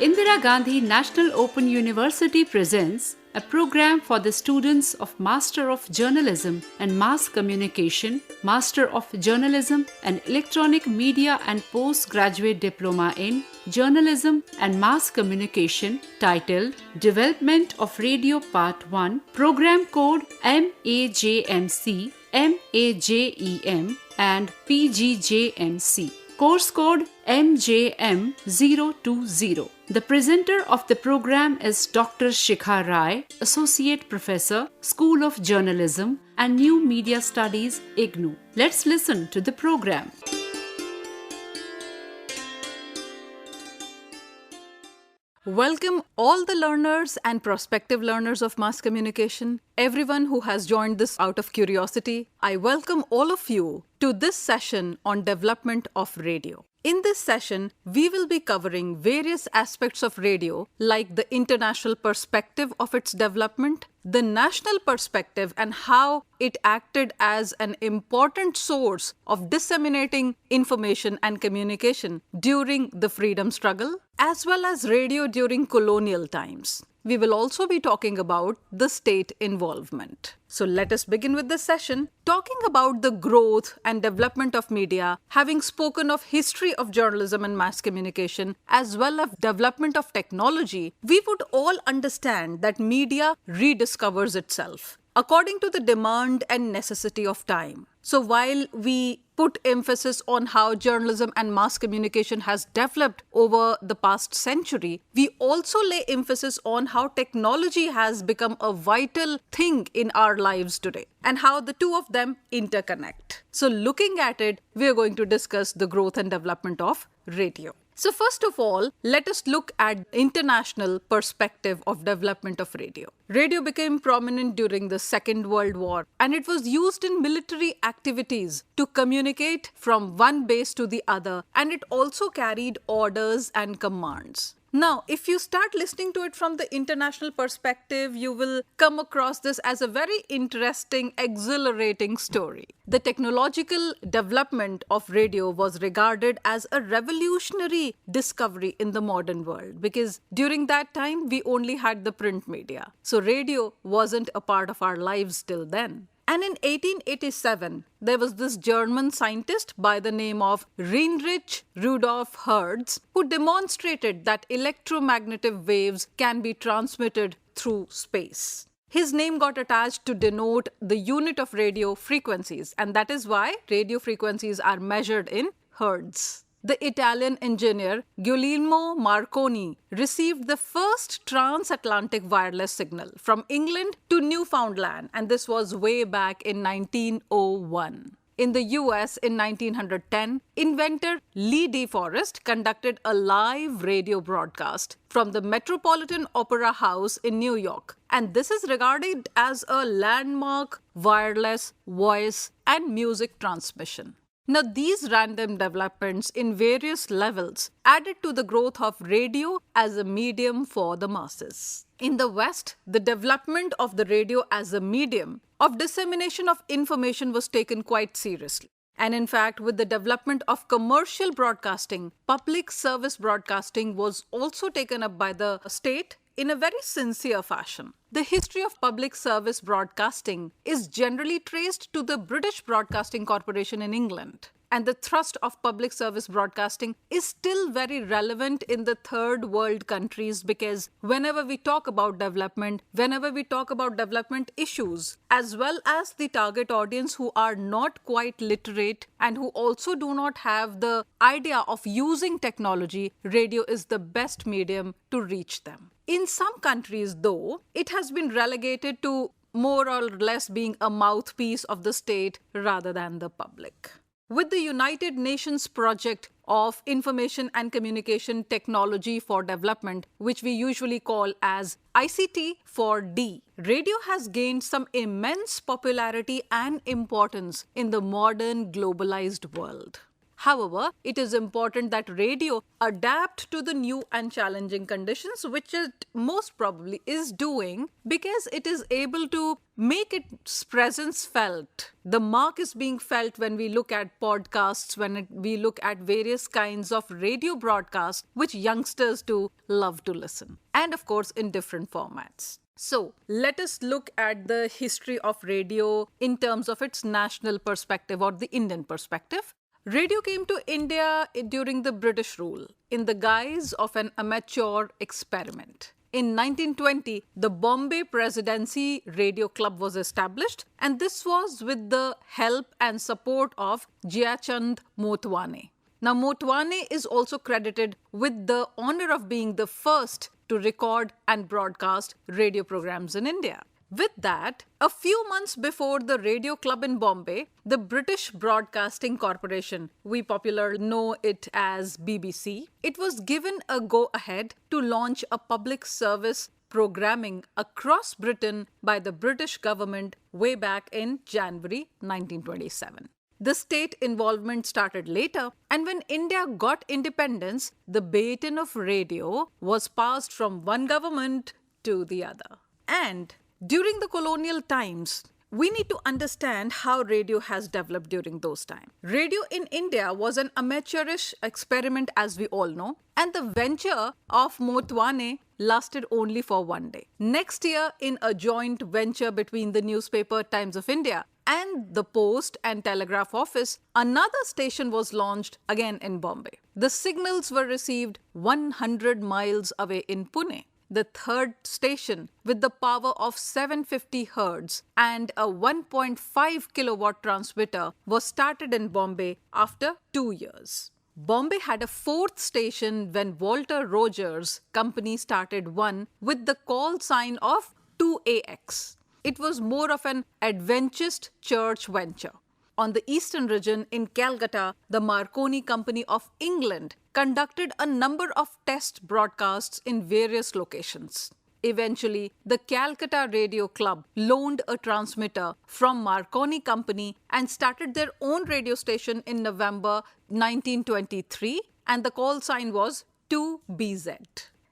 Indira Gandhi National Open University presents a program for the students of Master of Journalism and Mass Communication, Master of Journalism and Electronic Media and Postgraduate Diploma in Journalism and Mass Communication titled Development of Radio Part 1, Program Code MAJMC, MAJEM and PGJMC. Course code MJM020. The presenter of the program is Dr. Shikha Rai, Associate Professor, School of Journalism and New Media Studies, IGNOU. Let's listen to the program. Welcome all the learners and prospective learners of mass communication, everyone who has joined this out of curiosity. I welcome all of you to this session on development of radio. In this session, we will be covering various aspects of radio like the international perspective of its development, the national perspective and how it acted as an important source of disseminating information and communication during the freedom struggle, as well as radio during colonial times. We will also be talking about the state involvement. So let us begin with this session talking about the growth and development of media, having spoken of history of journalism and mass communication, as well as development of technology. We would all understand that media rediscovers itself according to the demand and necessity of time. So while we put emphasis on how journalism and mass communication has developed over the past century, we also lay emphasis on how technology has become a vital thing in our lives today and how the two of them interconnect. So looking at it, we are going to discuss the growth and development of radio. So first of all, let us look at international perspective of development of radio. Radio became prominent during the Second World War and it was used in military activities to communicate from one base to the other, and it also carried orders and commands. Now, if you start listening to it from the international perspective, you will come across this as a very interesting, exhilarating story. The technological development of radio was regarded as a revolutionary discovery in the modern world because during that time, we only had the print media. So radio wasn't a part of our lives till then. And in 1887, there was this German scientist by the name of Heinrich Rudolf Hertz who demonstrated that electromagnetic waves can be transmitted through space. His name got attached to denote the unit of radio frequencies, and that is why radio frequencies are measured in hertz. The Italian engineer Guglielmo Marconi received the first transatlantic wireless signal from England to Newfoundland, and this was way back in 1901. In the US in 1910, inventor Lee DeForest conducted a live radio broadcast from the Metropolitan Opera House in New York, and this is regarded as a landmark wireless voice and music transmission. Now, these random developments in various levels added to the growth of radio as a medium for the masses. In the West, the development of the radio as a medium of dissemination of information was taken quite seriously. And in fact, with the development of commercial broadcasting, public service broadcasting was also taken up by the state in a very sincere fashion. The history of public service broadcasting is generally traced to the British Broadcasting Corporation in England. And the thrust of public service broadcasting is still very relevant in the third world countries because whenever we talk about development issues, as well as the target audience who are not quite literate and who also do not have the idea of using technology, radio is the best medium to reach them. In some countries, though, it has been relegated to more or less being a mouthpiece of the state rather than the public. With the United Nations Project of Information and Communication Technology for Development, which we usually call as ICT4D, radio has gained some immense popularity and importance in the modern globalized world. However, it is important that radio adapt to the new and challenging conditions, which it most probably is doing, because it is able to make its presence felt. The mark is being felt when we look at podcasts, we look at various kinds of radio broadcasts, which youngsters do love to listen. And of course, in different formats. So, let us look at the history of radio in terms of its national perspective or the Indian perspective. Radio came to India during the British rule in the guise of an amateur experiment. In 1920, the Bombay Presidency Radio Club was established, and this was with the help and support of Jayachand Motwane. Now, Motwane is also credited with the honor of being the first to record and broadcast radio programs in India. With that, a few months before the Radio Club in Bombay, the British Broadcasting Corporation, we popularly know it as BBC, it was given a go-ahead to launch a public service programming across Britain by the British government way back in January 1927. The state involvement started later, and when India got independence, the baton of radio was passed from one government to the other. And during the colonial times, we need to understand how radio has developed during those times. Radio in India was an amateurish experiment, as we all know, and the venture of Motwane lasted only for one day. Next year, in a joint venture between the newspaper Times of India and the Post and Telegraph Office, another station was launched again in Bombay. The signals were received 100 miles away in Pune. The third station, with the power of 750 hertz and a 1.5 kilowatt transmitter, was started in Bombay after 2 years. Bombay had a fourth station when Walter Rogers' company started one with the call sign of 2AX. It was more of an Adventist church venture. On the eastern region in Calcutta, the Marconi Company of England conducted a number of test broadcasts in various locations. Eventually, the Calcutta Radio Club loaned a transmitter from Marconi Company and started their own radio station in November 1923, and the call sign was 2BZ.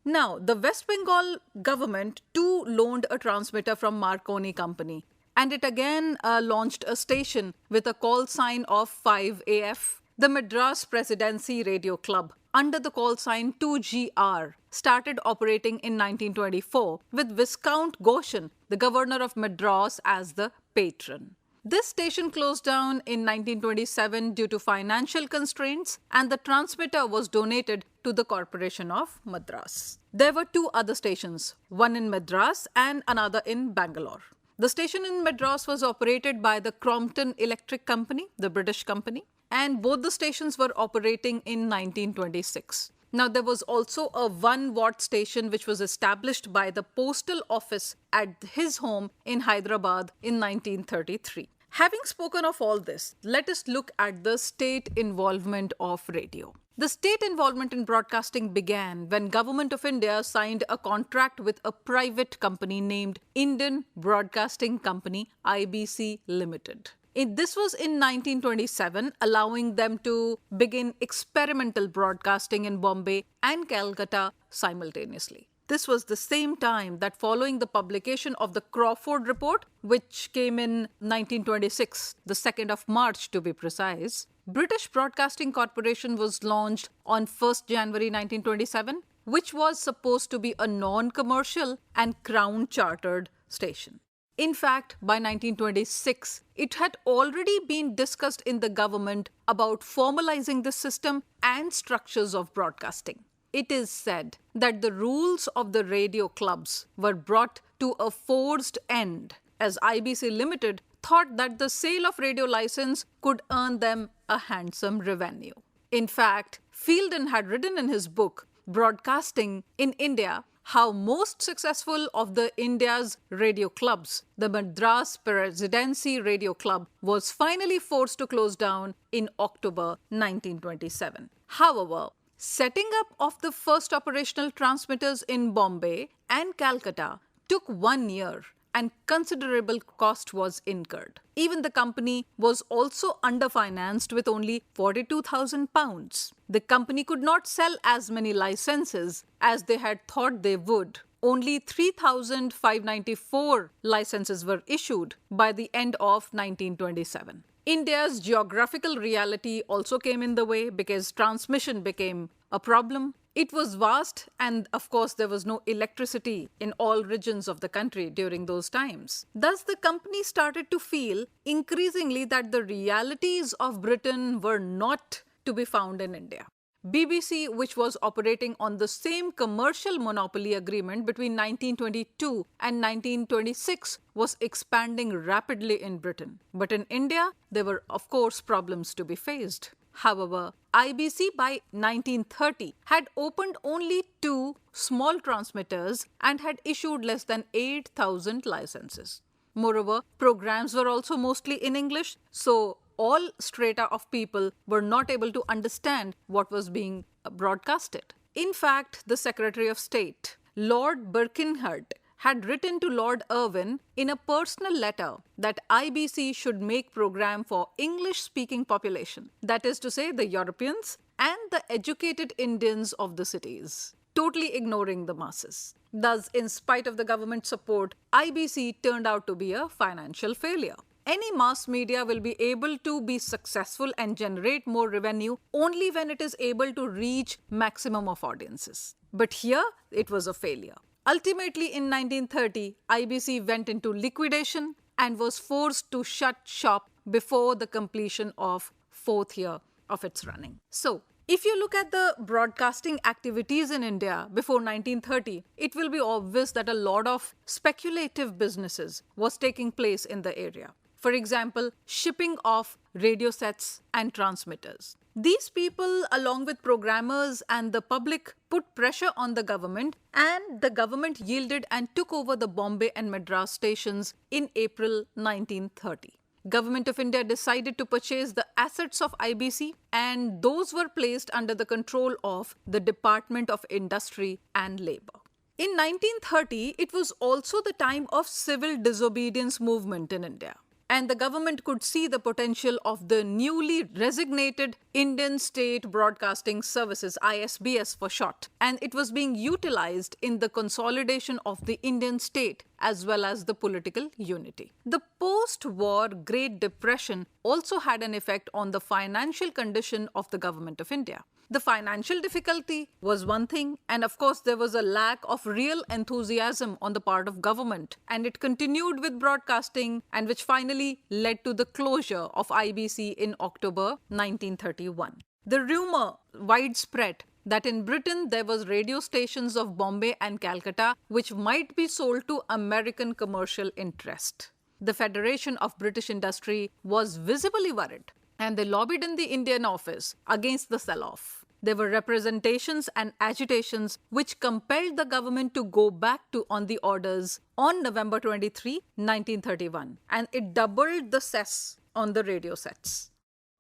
Now, the West Bengal government too loaned a transmitter from Marconi Company, and it again launched a station with a call sign of 5AF. The Madras Presidency Radio Club, under the call sign 2GR, started operating in 1924 with Viscount Goshen, the governor of Madras, as the patron. This station closed down in 1927 due to financial constraints, and the transmitter was donated to the Corporation of Madras. There were two other stations, one in Madras and another in Bangalore. The station in Madras was operated by the Crompton Electric Company, the British company, and both the stations were operating in 1926. Now, there was also a 1-watt station which was established by the postal office at his home in Hyderabad in 1933. Having spoken of all this, let us look at the state involvement of radio. The state involvement in broadcasting began when Government of India signed a contract with a private company named Indian Broadcasting Company, IBC Limited. This was in 1927, allowing them to begin experimental broadcasting in Bombay and Calcutta simultaneously. This was the same time that following the publication of the Crawford Report, which came in 1926, the 2nd of March to be precise, British Broadcasting Corporation was launched on 1st January 1927, which was supposed to be a non-commercial and crown-chartered station. In fact, by 1926, it had already been discussed in the government about formalizing the system and structures of broadcasting. It is said that the rules of the radio clubs were brought to a forced end, as IBC Limited thought that the sale of radio license could earn them a handsome revenue. In fact, Fielden had written in his book, Broadcasting in India, how most successful of the India's radio clubs, the Madras Presidency Radio Club, was finally forced to close down in October 1927. However, setting up of the first operational transmitters in Bombay and Calcutta took 1 year, and considerable cost was incurred. Even the company was also underfinanced with only £42,000. The company could not sell as many licenses as they had thought they would. Only 3,594 licenses were issued by the end of 1927. India's geographical reality also came in the way because transmission became a problem. It was vast, and of course, there was no electricity in all regions of the country during those times. Thus, the company started to feel increasingly that the realities of Britain were not to be found in India. BBC, which was operating on the same commercial monopoly agreement between 1922 and 1926, was expanding rapidly in Britain. But in India, there were, of course, problems to be faced. However, IBC by 1930 had opened only 2 small transmitters and had issued less than 8,000 licenses. Moreover, programs were also mostly in English, so all strata of people were not able to understand what was being broadcasted. In fact, the Secretary of State, Lord Birkenhead, had written to Lord Irwin in a personal letter that IBC should make program for English-speaking population, that is to say the Europeans and the educated Indians of the cities, totally ignoring the masses. Thus, in spite of the government support, IBC turned out to be a financial failure. Any mass media will be able to be successful and generate more revenue only when it is able to reach maximum of audiences. But here, it was a failure. Ultimately, in 1930, IBC went into liquidation and was forced to shut shop before the completion of 4th year of its running. So, if you look at the broadcasting activities in India before 1930, it will be obvious that a lot of speculative businesses was taking place in the area. For example, shipping of radio sets and transmitters. These people, along with programmers and the public, put pressure on the government, and the government yielded and took over the Bombay and Madras stations in April 1930. Government of India decided to purchase the assets of IBC, and those were placed under the control of the Department of Industry and Labour. In 1930, it was also the time of civil disobedience movement in India. And the government could see the potential of the newly resignated Indian State Broadcasting Services, ISBS for short, and it was being utilized in the consolidation of the Indian state as well as the political unity. The post-war Great Depression also had an effect on the financial condition of the government of India. The financial difficulty was one thing, and of course there was a lack of real enthusiasm on the part of government, and it continued with broadcasting, and which finally led to the closure of IBC in October 1931. The rumor widespread that in Britain there was radio stations of Bombay and Calcutta which might be sold to American commercial interest. The Federation of British Industry was visibly worried, and they lobbied in the Indian office against the sell-off. There were representations and agitations which compelled the government to go back on the orders on November 23, 1931, and it doubled the cess on the radio sets.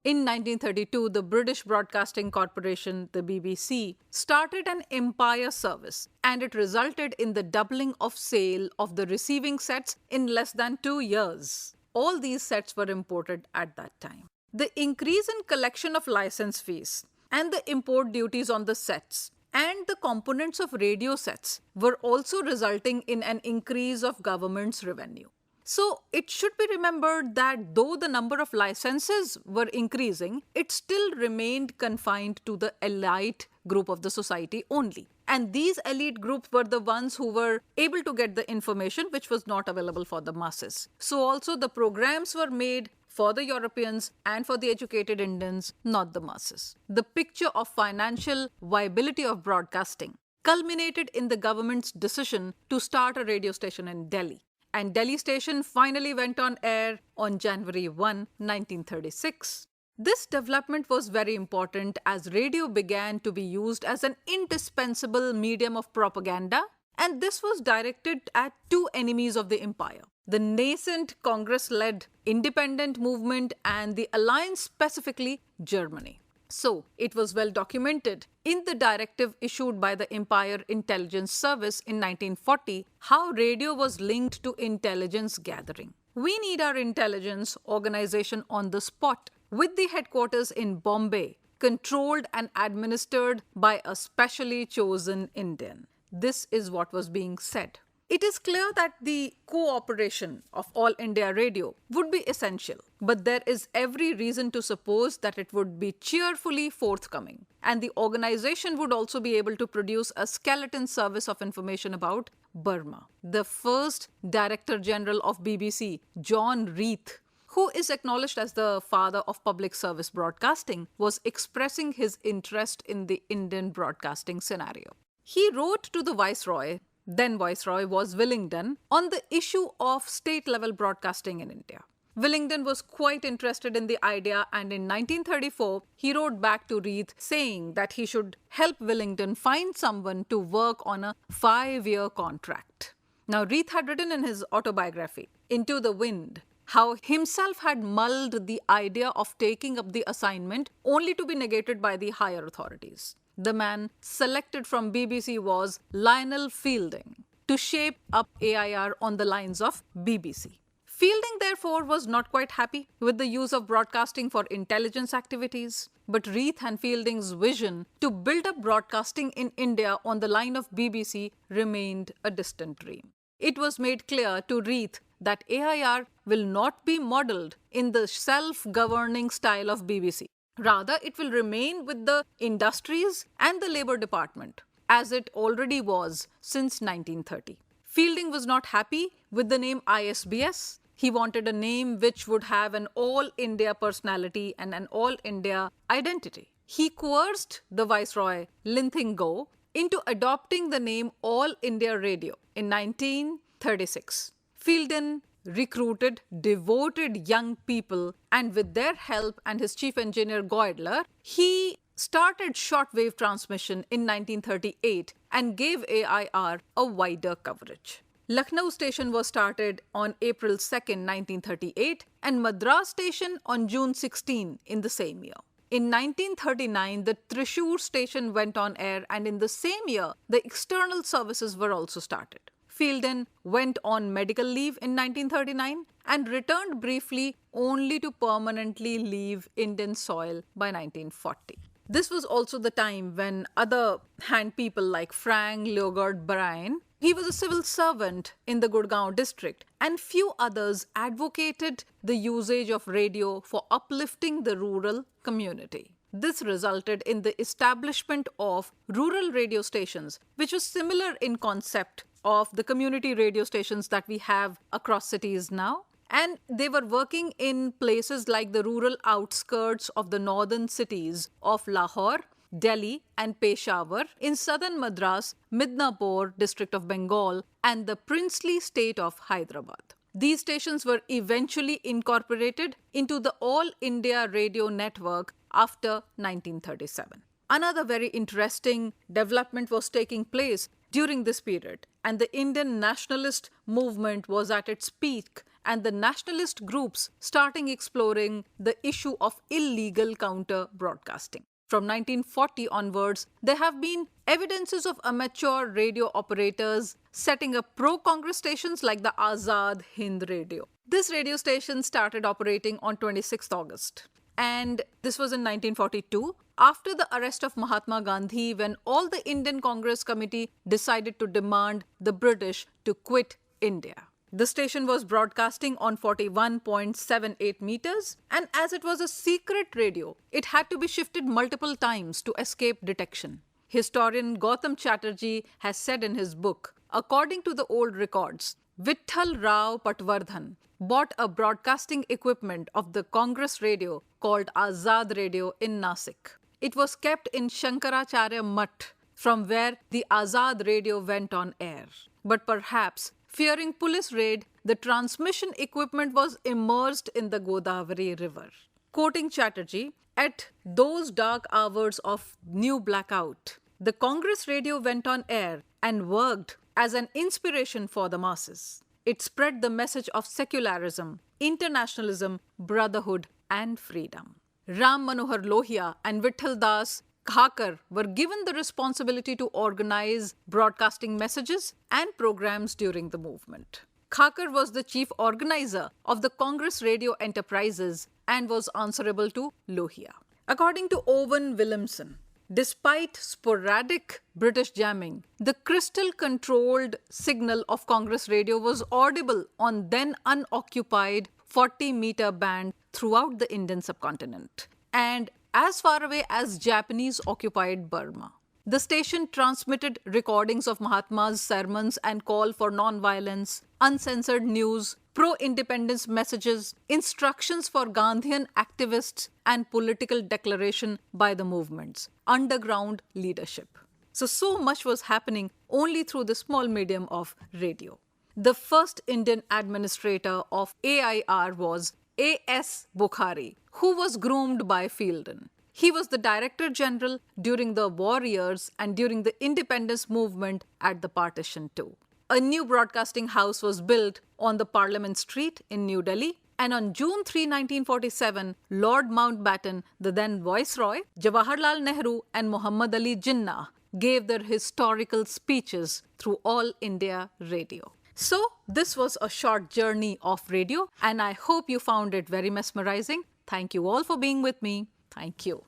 In 1932, the British Broadcasting Corporation, the BBC, started an empire service, and it resulted in the doubling of sale of the receiving sets in less than 2 years. All these sets were imported at that time. The increase in collection of license fees and the import duties on the sets and the components of radio sets were also resulting in an increase of government's revenue. So it should be remembered that though the number of licenses were increasing, it still remained confined to the elite group of the society only. And these elite groups were the ones who were able to get the information which was not available for the masses. So also the programs were made for the Europeans and for the educated Indians, not the masses. The picture of financial viability of broadcasting culminated in the government's decision to start a radio station in Delhi. And Delhi station finally went on air on January 1, 1936. This development was very important as radio began to be used as an indispensable medium of propaganda, and this was directed at 2 enemies of the empire: the nascent Congress-led independent movement and the alliance, specifically Germany. So, it was well documented in the directive issued by the Empire Intelligence Service in 1940 how radio was linked to intelligence gathering. We need our intelligence organization on the spot, with the headquarters in Bombay, controlled and administered by a specially chosen Indian. This is what was being said. It is clear that the cooperation of All India Radio would be essential, but there is every reason to suppose that it would be cheerfully forthcoming, and the organization would also be able to produce a skeleton service of information about Burma. The first Director General of BBC, John Reith, who is acknowledged as the father of public service broadcasting, was expressing his interest in the Indian broadcasting scenario. He wrote to the Viceroy, then Viceroy was Willingdon, on the issue of state-level broadcasting in India. Willingdon was quite interested in the idea, and in 1934, he wrote back to Reith saying that he should help Willingdon find someone to work on a 5-year contract. Now, Reith had written in his autobiography, Into the Wind, how himself had mulled the idea of taking up the assignment only to be negated by the higher authorities. The man selected from BBC was Lionel Fielding to shape up AIR on the lines of BBC. Fielding, therefore, was not quite happy with the use of broadcasting for intelligence activities, but Reith and Fielding's vision to build up broadcasting in India on the line of BBC remained a distant dream. It was made clear to Reith that AIR will not be modelled in the self-governing style of BBC. Rather, it will remain with the industries and the Labour Department, as it already was since 1930. Fielding was not happy with the name ISBS. He wanted a name which would have an all-India personality and an all-India identity. He coerced the Viceroy, Linthinggo, into adopting the name All India Radio in 1936. Fielding recruited devoted young people, and with their help and his chief engineer Goidler, he started shortwave transmission in 1938 and gave AIR a wider coverage. Lucknow station was started on April 2, 1938, and Madras station on June 16 in the same year. In 1939, the Thrissur station went on air, and in the same year, the external services were also started. Fielding went on medical leave in 1939 and returned briefly only to permanently leave Indian soil by 1940. This was also the time when other hand people like Frank Leogard Bryan, he was a civil servant in the Gurgaon district, and few others advocated the usage of radio for uplifting the rural community. This resulted in the establishment of rural radio stations, which was similar in concept of the community radio stations that we have across cities now. And they were working in places like the rural outskirts of the northern cities of Lahore, Delhi and Peshawar, in southern Madras, Midnapore district of Bengal, and the princely state of Hyderabad. These stations were eventually incorporated into the All India Radio Network after 1937. Another very interesting development was taking place during this period, and the Indian nationalist movement was at its peak, and the nationalist groups starting exploring the issue of illegal counter broadcasting. From 1940 onwards, there have been evidences of amateur radio operators setting up pro-Congress stations like the Azad Hind Radio. This radio station started operating on 26th August. And this was in 1942, after the arrest of Mahatma Gandhi, when all the Indian Congress Committee decided to demand the British to quit India. The station was broadcasting on 41.78 meters, and as it was a secret radio, it had to be shifted multiple times to escape detection. Historian Gautam Chatterjee has said in his book, according to the old records, Vitthal Rao Patwardhan bought a broadcasting equipment of the Congress radio called Azad Radio in Nasik. It was kept in Shankaracharya Mutt, from where the Azad radio went on air. But perhaps, fearing police raid, the transmission equipment was immersed in the Godavari River. Quoting Chatterjee, at those dark hours of new blackout, the Congress radio went on air and worked as an inspiration for the masses. It spread the message of secularism, internationalism, brotherhood, and freedom. Ram Manohar Lohia and Vitthal Das Khakar were given the responsibility to organize broadcasting messages and programs during the movement. Khakar was the chief organizer of the Congress Radio Enterprises and was answerable to Lohia. According to Owen Williamson, despite sporadic British jamming, the crystal-controlled signal of Congress Radio was audible on then unoccupied 40-meter band throughout the Indian subcontinent and as far away as Japanese-occupied Burma. The station transmitted recordings of Mahatma's sermons and call for non-violence, uncensored news, pro-independence messages, instructions for Gandhian activists, and political declaration by the movement's underground leadership. So much was happening only through the small medium of radio. The first Indian administrator of AIR was A.S. Bukhari, who was groomed by Fielden. He was the Director General during the war years and during the independence movement at the partition too. A new broadcasting house was built on the Parliament Street in New Delhi, and on June 3, 1947, Lord Mountbatten, the then Viceroy, Jawaharlal Nehru and Muhammad Ali Jinnah gave their historical speeches through All India Radio. So, this was a short journey of radio, and I hope you found it very mesmerizing. Thank you all for being with me. Thank you.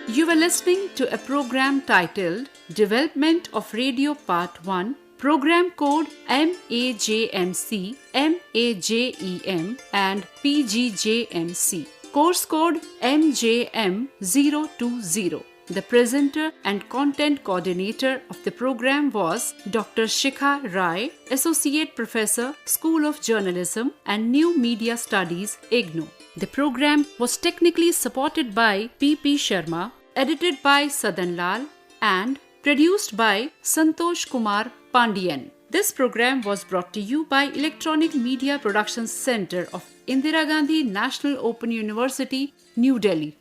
You were listening to a program titled Development of Radio Part 1, Program Code MAJMC, MAJEM and PGJMC, Course Code MJM020. The presenter and content coordinator of the program was Dr. Shikha Rai, Associate Professor, School of Journalism and New Media Studies, IGNOU. The program was technically supported by P.P. Sharma, edited by Sadan Lal, and produced by Santosh Kumar Pandian. This program was brought to you by Electronic Media Productions Center of Indira Gandhi National Open University, New Delhi.